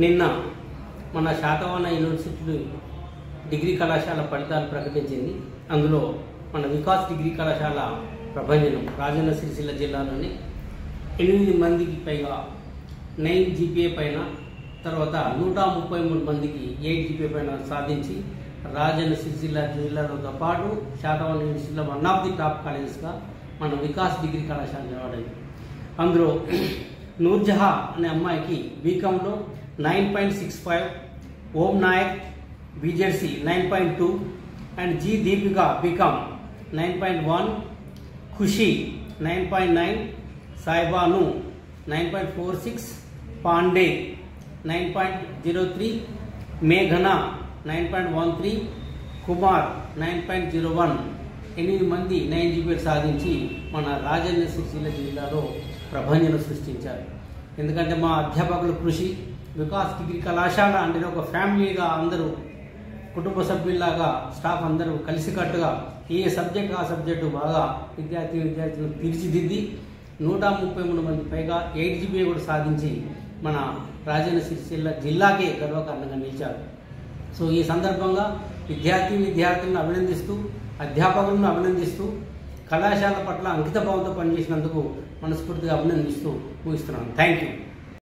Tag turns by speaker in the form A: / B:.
A: నిన్న మన Satavahana university degree కళాశాల ఫలితాలు ప్రకటించింది. అందులో మన వికాస్ డిగ్రీ కళాశాల ప్రభంజనం రాజన్న సిరిసిల్ల జిల్లాలోని 8 మందికి పైగా 9 జీపీఏ పైన, తర్వాత 133 మందికి 8 జీపీఏ పైన సాధించి రాజన్న సిరిసిల్ల జిల్లాలతో పాటు శాతవాహన యూనివర్సిటీలో వన్ ఆఫ్ ది టాప్ కాలేజెస్గా మన వికాస్ డిగ్రీ కళాశాల నిలబడింది. అందులో నూర్జహా అనే అమ్మాయికి బీకామ్లో 9.65, Om Nayak BZC 9.2 and G Deepika BCom 9.1, Khushi 9.9, Saibanu 9.46, Pandey 9.03, మేఘన 9.13, కుమార్ 9.01. 8 మంది 9 జీపీఏ సాధించి మన రాజన్న సిరిసిల్ల జిల్లాలో ప్రభంజనం సృష్టించారు. ఎందుకంటే మా అధ్యాపకుల కృషి, వికాస్ డిగ్రీ కళాశాల అంటే ఒక ఫ్యామిలీగా అందరూ కుటుంబ సభ్యుల్లాగా స్టాఫ్ అందరూ కలిసికట్టుగా ఏ సబ్జెక్ట్ ఆ సబ్జెక్టు బాగా విద్యార్థులను తీర్చిదిద్ది 133 మంది పైగా 8 జీపీఏ కూడా సాధించి మన రాజన్న సిరిసిల్ల జిల్లాకే గర్వకారణంగా నిలిచారు. సో ఈ సందర్భంగా విద్యార్థులను అభినందిస్తూ, అధ్యాపకులను అభినందిస్తూ, కళాశాల పట్ల అంకితభావంతో పనిచేసినందుకు మనస్ఫూర్తిగా అభినందిస్తూ ముగిస్తున్నాను. Thank you.